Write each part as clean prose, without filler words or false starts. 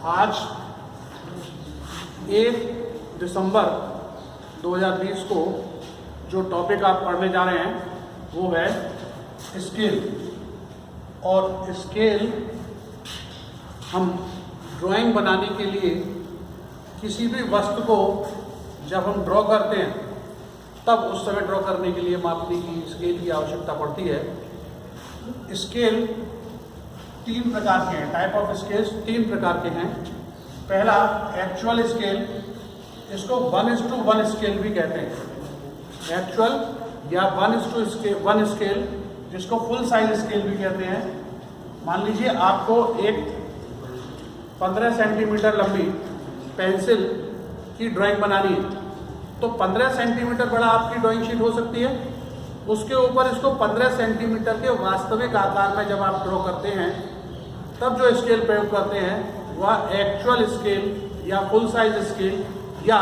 आज 1 दिसंबर 2020 को जो टॉपिक आप पढ़ने जा रहे हैं वो है स्केल। और स्केल हम ड्राइंग बनाने के लिए किसी भी वस्तु को जब हम ड्रॉ करते हैं तब उस समय ड्रॉ करने के लिए मापने की स्केल की आवश्यकता पड़ती है। स्केल 3 प्रकार के हैं, टाइप ऑफ स्केल्स 3 प्रकार के हैं। पहला एक्चुअल स्केल, इसको 1:1 स्केल भी कहते हैं। एक्चुअल या 1:1 स्केल, जिसको फुल साइज स्केल भी कहते हैं। मान लीजिए आपको एक 15 सेंटीमीटर लंबी पेंसिल की ड्राइंग बनानी है, तो 15 सेंटीमीटर बड़ा आपकी ड्राइंग शीट हो सकती है। उसके ऊपर इसको 15 सेंटीमीटर के वास्तविक आकार में जब आप ड्रॉ करते हैं तब जो स्केल प्रयोग करते हैं वह एक्चुअल स्केल या फुल साइज स्केल या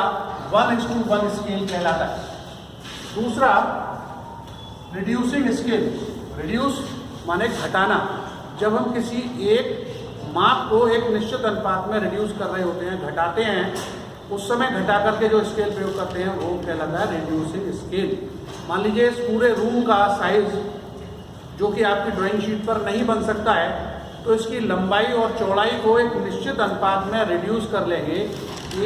1:1 स्केल कहलाता है। दूसरा रिड्यूसिंग स्केल, रिड्यूस माने घटाना। जब हम किसी एक माप को एक निश्चित अनुपात में रिड्यूस कर रहे होते हैं, घटाते हैं, उस समय घटा करके जो स्केल प्रयोग करते हैं वो कहलाता है रिड्यूसिंग स्केल। मान लीजिए इस पूरे रूम का साइज जो कि आपकी ड्राइंग शीट पर नहीं बन सकता है, तो इसकी लंबाई और चौड़ाई को एक निश्चित अनुपात में रिड्यूस कर लेंगे।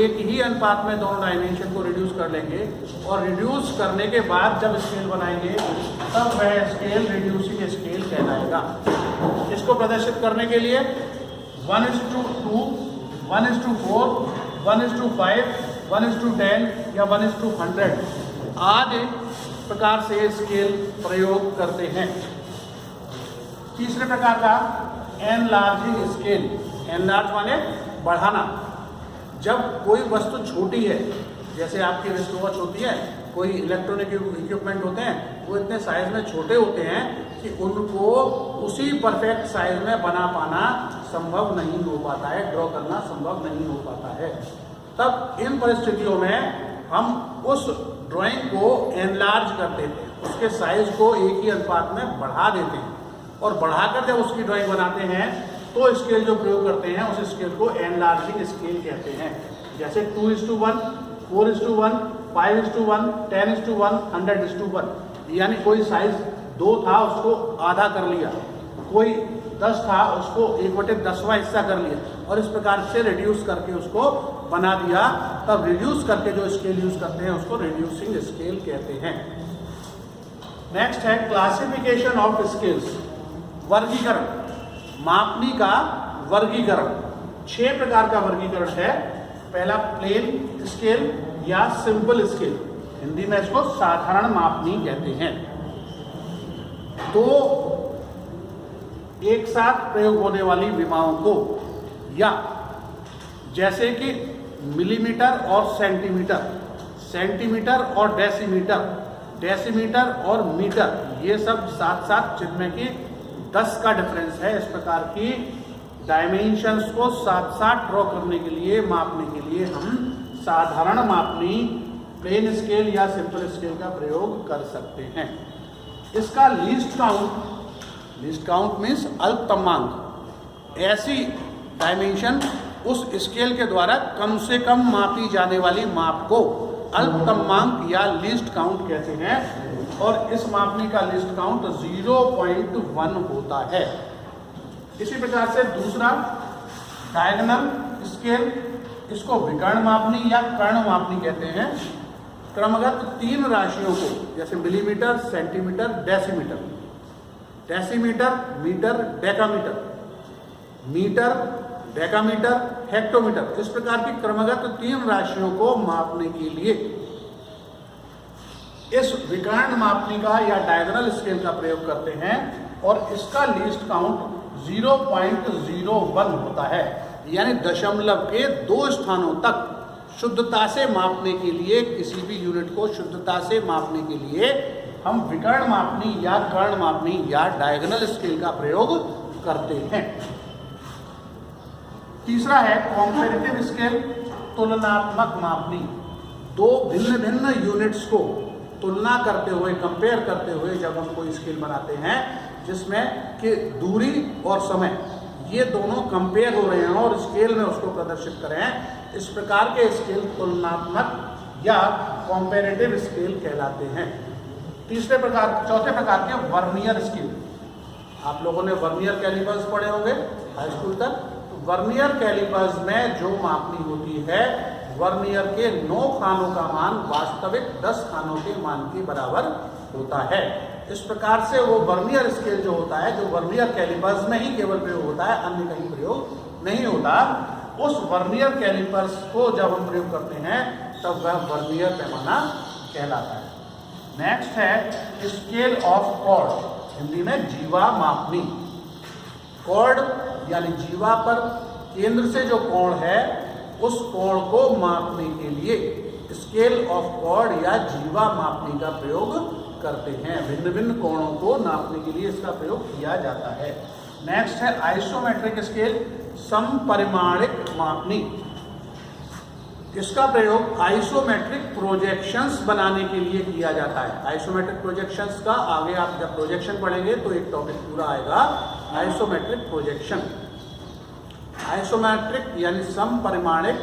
एक ही अनुपात में दोनों डायमेंशन को रिड्यूस कर लेंगे और रिड्यूस करने के बाद जब स्केल बनाएंगे तब वह स्केल रिड्यूसिंग स्केल कहलाएगा। इसको प्रदर्शित करने के लिए 1:2, 1:4, 1:5, 1:10 या 1:100 आदि प्रकार से स्केल प्रयोग करते हैं। तीसरे प्रकार का एनलार्जिंग स्केल। एनलार्ज माने बढ़ाना। जब कोई वस्तु छोटी है, जैसे आपकी रिस्ट वॉच होती है, कोई इलेक्ट्रॉनिक इक्विपमेंट होते हैं, वो इतने साइज में छोटे होते हैं कि उनको उसी परफेक्ट साइज में बना पाना संभव नहीं हो पाता है, ड्रॉ करना संभव नहीं हो पाता है। तब इन परिस्थितियों में हम उस ड्राइंग को एनलार्ज कर देते हैं, उसके साइज को एक ही अनुपात में बढ़ा देते हैं और बढ़ाकर जब उसकी ड्राइंग बनाते हैं तो स्केल जो प्रयोग करते हैं उस स्केल को एनलार्जिंग स्केल कहते हैं। जैसे 2:1, 4:1, 5:1, 10:1, 100:1। यानी कोई साइज 2 था उसको आधा कर लिया, कोई 10 था उसको 1/10वां हिस्सा कर लिया और इस प्रकार से रिड्यूस करके उसको बना दिया। तब रिड्यूस करके जो स्केल यूज करते हैं उसको रिड्यूसिंग स्केल कहते हैं। नेक्स्ट है क्लासिफिकेशन ऑफ स्केल्स, वर्गीकरण। मापनी का वर्गीकरण 6 प्रकार का वर्गीकरण है। पहला प्लेन स्केल या सिंपल स्केल, हिंदी में इसको साधारण मापनी कहते हैं। तो एक साथ प्रयोग होने वाली विमाओं को, या जैसे कि मिलीमीटर और सेंटीमीटर, सेंटीमीटर और डेसीमीटर, डेसीमीटर और मीटर, ये सब साथ साथ, जिनमें कि 10 का डिफरेंस है। इस प्रकार की डायमेंशंस को साथ साथ ड्रॉ करने के लिए, मापने के लिए हम साधारण मापनी प्लेन स्केल या सिंपल स्केल का प्रयोग कर सकते हैं। इसका लीस्ट काउंट मीन्स अल्पतमांक, ऐसी डायमेंशन उस स्केल के द्वारा कम से कम मापी जाने वाली माप को अल्पतमांक या लीस्ट काउंट कहते हैं। और इस मापनी का लिस्ट काउंट 0.1 होता है। इसी प्रकार से दूसरा डायगोनल स्केल, इसको विकर्ण मापनी या कर्ण मापनी कहते हैं। क्रमगत 3 राशियों को, जैसे millimetre, centimetre, decimetre, decimetre, metre, decametre, metre, decametre, hectometre, इस प्रकार की क्रमगत 3 राशियों को मापने के लिए इस विकर्ण मापनी का या डायगोनल स्केल का प्रयोग करते हैं और इसका लीस्ट काउंट 0.01 होता है। यानी दशमलव के 2 स्थानों तक शुद्धता से मापने के लिए, किसी भी यूनिट को शुद्धता से मापने के लिए हम विकर्ण मापनी या कर्ण मापनी या डायगोनल स्केल का प्रयोग करते हैं। तीसरा है कॉम्पैरेटिव स्केल, तुलनात्मक मापनी। 2 भिन्न भिन्न यूनिट्स को तुलना करते हुए, कंपेयर करते हुए जब हम कोई स्केल बनाते हैं जिसमें कि दूरी और समय ये दोनों कंपेयर हो रहे हैं और स्केल में उसको प्रदर्शित करें। इस प्रकार के स्केल तुलनात्मक या कॉम्पेरेटिव स्केल कहलाते हैं। चौथे प्रकार के वर्नियर स्केल। आप लोगों ने वर्नियर कैलिपर्स पढ़े होंगे हाई स्कूल तक। तो वर्नियर कैलिपर्स में जो मापनी होती है, वर्नियर के 9 खानों का मान वास्तविक 10 खानों के मान के बराबर होता है। इस प्रकार से वो वर्नियर स्केल जो होता है, जो वर्नियर कैलिपर्स में ही केवल प्रयोग होता है, अन्य कहीं प्रयोग नहीं होता, उस वर्नियर कैलिपर्स को जब हम प्रयोग करते हैं तब वह वर्नियर पैमाना कहलाता है। नेक्स्ट है स्केल ऑफ कॉर्ड, हिंदी में जीवा मापनी। कॉर्ड यानी जीवा पर केंद्र से जो कोण है, उस कोण को मापने के लिए स्केल ऑफ कॉर्ड या जीवा मापनी का प्रयोग करते हैं। भिन्न भिन्न कोणों को नापने के लिए इसका प्रयोग किया जाता है। नेक्स्ट है आइसोमेट्रिक स्केल, समपरिमाणिक मापनी। इसका प्रयोग आइसोमेट्रिक प्रोजेक्शंस बनाने के लिए किया जाता है। आइसोमेट्रिक प्रोजेक्शंस का आगे आप जब प्रोजेक्शन पढ़ेंगे तो एक टॉपिक पूरा आएगा, आइसोमेट्रिक प्रोजेक्शन। आइसोमेट्रिक यानी समपरिमाणिक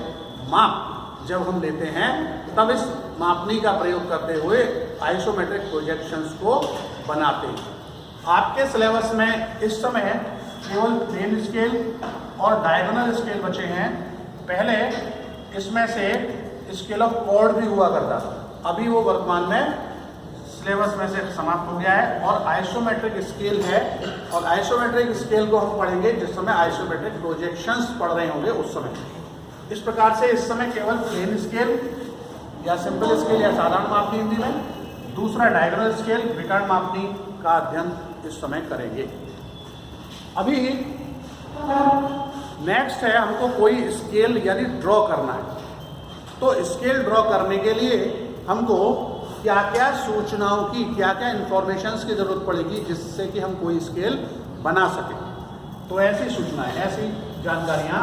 माप जब हम लेते हैं तब इस मापनी का प्रयोग करते हुए आइसोमेट्रिक प्रोजेक्शंस को बनाते हैं। आपके सिलेबस में इस समय केवल प्लेन स्केल और डायगोनल स्केल बचे हैं। पहले इसमें से स्केल ऑफ कॉर्ड भी हुआ करता था, अभी वो वर्तमान में सिलेबस में से समाप्त हो गया है और आइसोमेट्रिक स्केल है। और आइसोमेट्रिक स्केल को हम पढ़ेंगे जिस समय आइसोमेट्रिक प्रोजेक्शंस पढ़ रहे होंगे उस समय। इस प्रकार से इस समय केवल प्लेन स्केल या सिंपल स्केल या साधारण मापनी हिंदी में, दूसरा डायगोनल स्केल विकर्ण मापनी का अध्ययन इस समय करेंगे। अभी नेक्स्ट है हमको कोई स्केल यानी ड्रॉ करना है। तो स्केल ड्रॉ करने के लिए हमको क्या क्या सूचनाओं की, क्या क्या इंफॉर्मेशंस की जरूरत पड़ेगी जिससे कि हम कोई स्केल बना सकें। तो ऐसी सूचनाएं, ऐसी जानकारियां,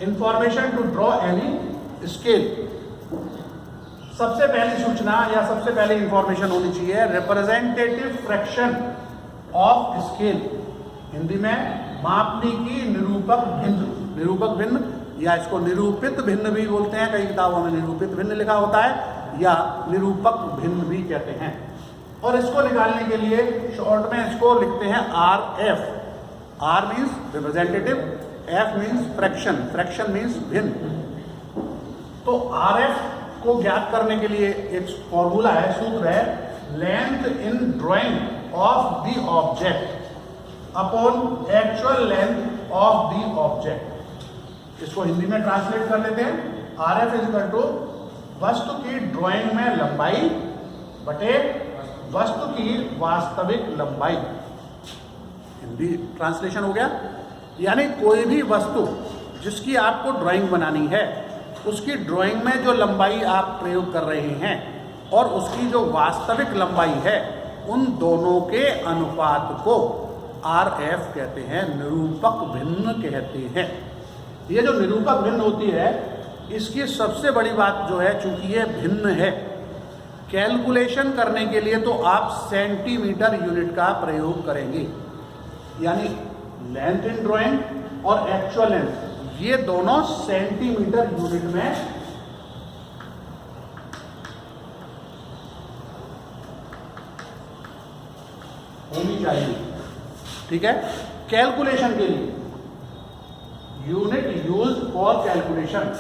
information to draw any scale. सबसे पहली सूचना या सबसे पहले इंफॉर्मेशन होनी चाहिए representative fraction of scale, Hindi में मापनी की निरूपक भिन्न। निरूपक भिन्न या इसको निरूपित भिन्न भी बोलते हैं, कई किताबों में निरूपित भिन्न लिखा होता है या निरूपक भिन्न भी कहते हैं। और इसको निकालने के लिए शॉर्ट में इसको लिखते हैं RF। R means representative, F means fraction, fraction means भिन्न। तो RF को ज्ञात करने के लिए एक फॉर्मूला है, सूत्र है, length in drying of the object upon actual length of the object. इसको हिंदी में ट्रांसलेट कर लेते हैं। RF इज इक्वल टू वस्तु की ड्राइंग में लंबाई बटे वस्तु की वास्तविक लंबाई। हिंदी ट्रांसलेशन हो गया। यानी कोई भी वस्तु जिसकी आपको ड्राइंग बनानी है, उसकी ड्राइंग में जो लंबाई आप प्रयोग कर रहे हैं और उसकी जो वास्तविक लंबाई है, उन दोनों के अनुपात को RF कहते हैं, निरूपक भिन्न कहते हैं। ये जो निरूपक भिन्न होती है, इसकी सबसे बड़ी बात जो है, चूंकि ये भिन्न है, कैलकुलेशन करने के लिए तो आप सेंटीमीटर यूनिट का प्रयोग करेंगे। यानी लेंथ इन ड्राइंग और एक्चुअल लेंथ, ये दोनों सेंटीमीटर यूनिट में होनी चाहिए। ठीक है, कैलकुलेशन के लिए यूनिट यूज फॉर कैलकुलेशन।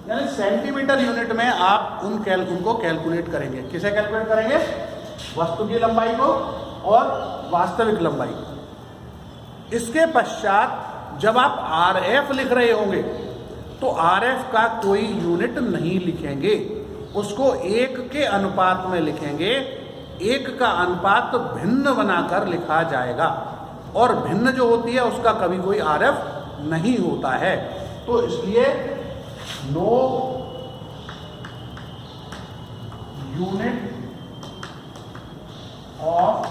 यानी सेंटीमीटर यूनिट में आप उनको कैलकुलेट करेंगे। किसे कैलकुलेट करेंगे? वस्तु की लंबाई को और वास्तविक लंबाई। इसके पश्चात जब आप RF लिख रहे होंगे तो RF का कोई यूनिट नहीं लिखेंगे, उसको 1 के अनुपात में लिखेंगे। 1 का अनुपात भिन्न बनाकर लिखा जाएगा और भिन्न जो होती है उसका कभी कोई RF नहीं होता है। तो इसलिए नो यूनिट ऑफ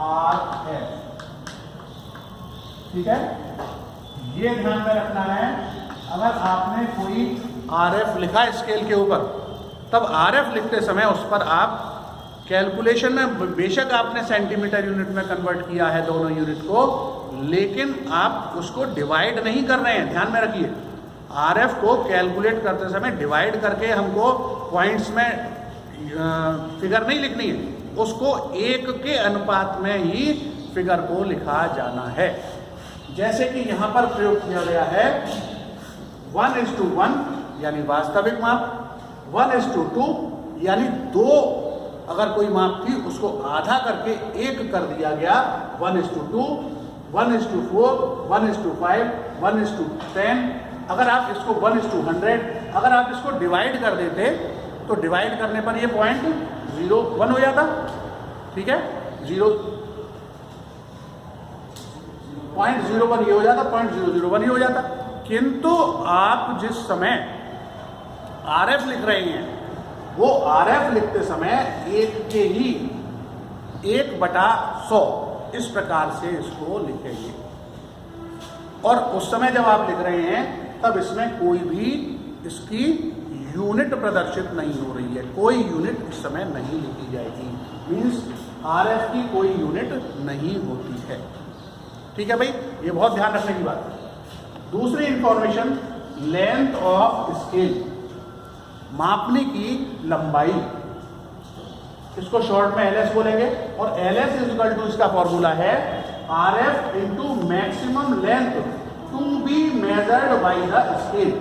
RF। ठीक है, ये ध्यान में रखना है। अगर आपने कोई RF लिखा स्केल के ऊपर तब RF लिखते समय उस पर आप कैलकुलेशन में बेशक आपने सेंटीमीटर यूनिट में कन्वर्ट किया है दोनों यूनिट को, लेकिन आप उसको डिवाइड नहीं कर रहे हैं। ध्यान में रखिए, RF को कैलकुलेट करते समय डिवाइड करके हमको पॉइंट्स में फिगर नहीं लिखनी है, उसको 1 के अनुपात में ही फिगर को लिखा जाना है। जैसे कि यहाँ पर प्रयोग किया गया है 1:1 यानी वास्तविक माप, 1:2 यानी 2 अगर कोई माप थी उसको आधा करके 1 कर दिया गया, 1:2, 1:4, 1:5, 1:10। अगर आप इसको 1:100 अगर आप इसको डिवाइड कर देते तो डिवाइड करने पर ये 0.01 हो जाता, ठीक है, 0.01 ये हो जाता, 0.001 ही हो जाता। किंतु आप जिस समय RF लिख रहे हैं वो RF लिखते समय 1 के ही 1/100 इस प्रकार से इसको लिखेंगे। और उस समय जब आप लिख रहे हैं तब इसमें कोई भी इसकी यूनिट प्रदर्शित नहीं हो रही है, कोई यूनिट इस समय नहीं लिखी जाएगी, मीन्स RF की कोई यूनिट नहीं होती है। ठीक है भाई, ये बहुत ध्यान रखने की बात है। दूसरी इंफॉर्मेशन, लेंथ ऑफ स्केल, मापने की लंबाई, इसको शॉर्ट में LS बोलेंगे। और LS इक्वल टू इसका फॉर्मूला है RF into maximum length to be measured by the scale.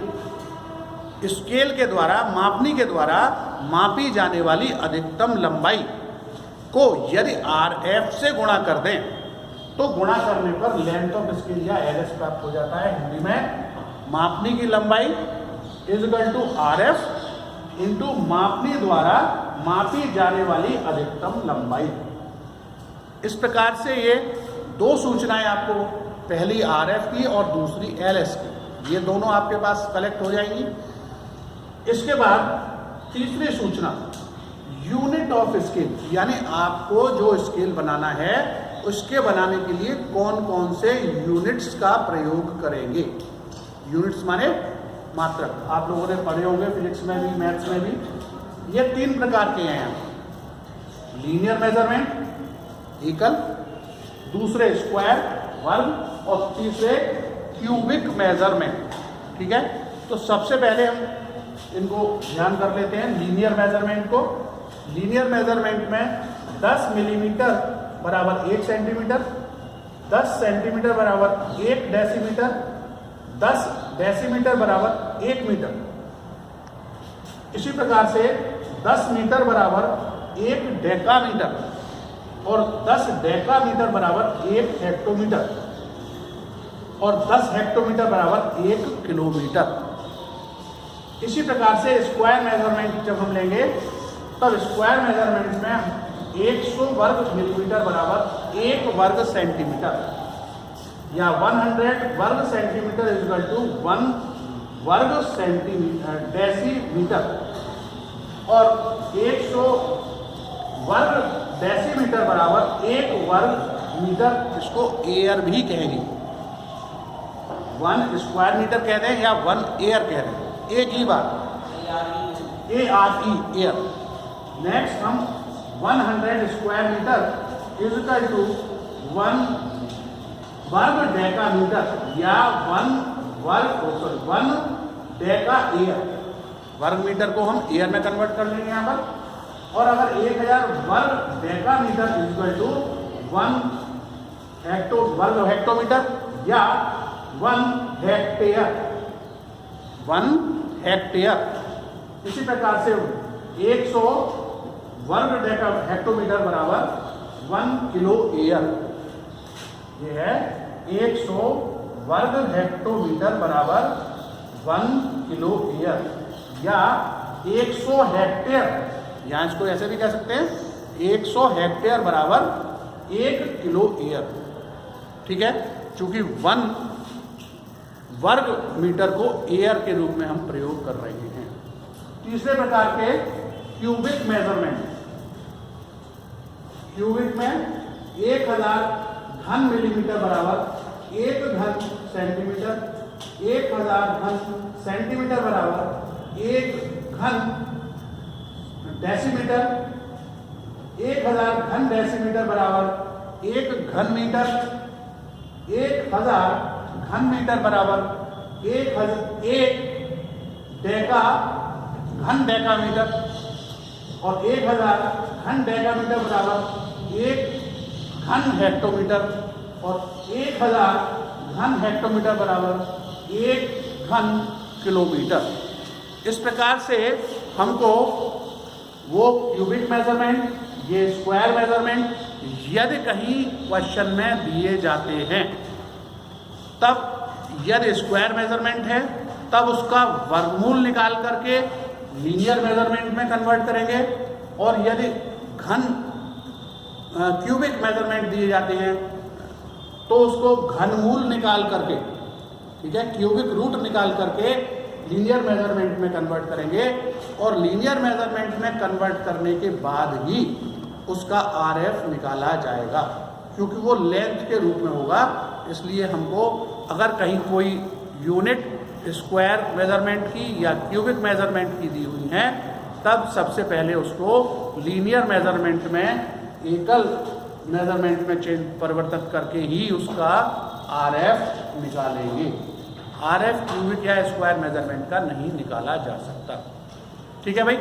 Scale के द्वारा, मापनी के द्वारा मापी जाने वाली अधिकतम लंबाई को यदि RF से गुणा कर दें तो गुणा करने पर लेंथ ऑफ स्केल या LS प्राप्त हो जाता है। हिंदी में मापनी की लंबाई is equal to RF into मापनी द्वारा मापी जाने वाली अधिकतम लंबाई। इस प्रकार से ये 2 सूचनाएं आपको, पहली RF की और दूसरी LS की, ये दोनों आपके पास कलेक्ट हो जाएंगी। इसके बाद तीसरी सूचना, यूनिट ऑफ स्केल, यानी आपको जो स्केल बनाना है उसके बनाने के लिए कौन कौन से यूनिट्स का प्रयोग करेंगे। यूनिट्स माने मात्रक, आप लोगों ने पढ़े होंगे फिजिक्स में भी, मैथ्स में भी। ये 3 प्रकार के हैं, लीनियर मेजरमेंट एकल, दूसरे स्क्वायर वर्ग और तीसरे क्यूबिक मेजरमेंट। ठीक है, तो सबसे पहले हम इनको ध्यान कर लेते हैं, लीनियर मेजरमेंट को। लीनियर मेजरमेंट में 10 मिलीमीटर बराबर 1 सेंटीमीटर, 10 सेंटीमीटर बराबर 1 डेसीमीटर, 10 डेसीमीटर बराबर 1 मीटर। इसी प्रकार से 10 मीटर बराबर 1 डेकामीटर और 10 डेकामीटर बराबर 1 हेक्टोमीटर और 10 हेक्टोमीटर बराबर 1 किलोमीटर। इसी प्रकार से स्क्वायर मेजरमेंट जब हम लेंगे तब स्क्वायर मेजरमेंट में 100 वर्ग मिलीमीटर बराबर 1 वर्ग सेंटीमीटर या 100 वर्ग सेंटीमीटर इज इक्वल टू 1 वर्ग सेंटीमीटर डेसीमीटर और 100 वर्ग डेसीमीटर बराबर 1 वर्ग मीटर। इसको एयर भी कहेंगे, 1 स्क्वायर मीटर कह रहे हैं या 1 एयर कह रहे हैं, एक ही बात, ARE एयर। नेक्स्ट हम 100 square metre is equal to 1 वर्ग डेकामीटर या 1 डेका एयर। वर्ग मीटर को हम एयर में कन्वर्ट कर लेंगे यहाँ पर। और अगर 1000 वर्ग डेकामीटर इज इक्वल टू 1 वर्ग हेक्टोमीटर या 1 हेक्टेयर, 1 हेक्टेयर। इसी प्रकार से 100 वर्ग हेक्टोमीटर बराबर 1 किलो एयर। ये है 100 वर्ग हेक्टोमीटर बराबर 1 किलो एयर या 100 हेक्टेयर, यहाँ इसको ऐसे भी कह सकते हैं, 100 हेक्टेयर बराबर 1 किलो एयर। ठीक है, चूंकि 1 वर्ग मीटर को एयर के रूप में हम प्रयोग कर रहे हैं। तीसरे प्रकार के क्यूबिक मेजरमेंट, क्यूबिक में 1000 घन मिलीमीटर बराबर 1 घन सेंटीमीटर, 1000 घन सेंटीमीटर बराबर 1 घन डेसीमीटर, 1000 घन डेसीमीटर बराबर 1 घन मीटर, 1000 घन मीटर बराबर 1 डेका घन डेकामीटर, और 1000 घन डेकामीटर बराबर 1 घन हेक्टोमीटर, और 1000 घन हेक्टोमीटर बराबर 1 घन किलोमीटर। इस प्रकार से हमको वो क्यूबिक मेजरमेंट, ये स्क्वायर मेजरमेंट यदि कहीं क्वेश्चन में दिए जाते हैं, तब यदि स्क्वायर मेजरमेंट है तब उसका वर्गमूल निकाल करके लीनियर मेजरमेंट में कन्वर्ट करेंगे, और यदि घन क्यूबिक मेजरमेंट दिए जाते हैं तो उसको घनमूल निकाल करके, ठीक है, क्यूबिक रूट निकाल करके लीनियर मेजरमेंट में कन्वर्ट करेंगे, और लीनियर मेजरमेंट में कन्वर्ट करने के बाद ही उसका RF निकाला जाएगा, क्योंकि वो लेंथ के रूप में होगा। इसलिए हमको अगर कहीं कोई यूनिट स्क्वायर मेजरमेंट की या क्यूबिक मेजरमेंट की दी हुई है, तब सबसे पहले उसको लीनियर मेजरमेंट में, एकल मेजरमेंट में परिवर्तित करके ही उसका RF निकालेंगे। RF क्यूबिक या स्क्वायर मेजरमेंट का नहीं निकाला जा सकता। ठीक है भाई।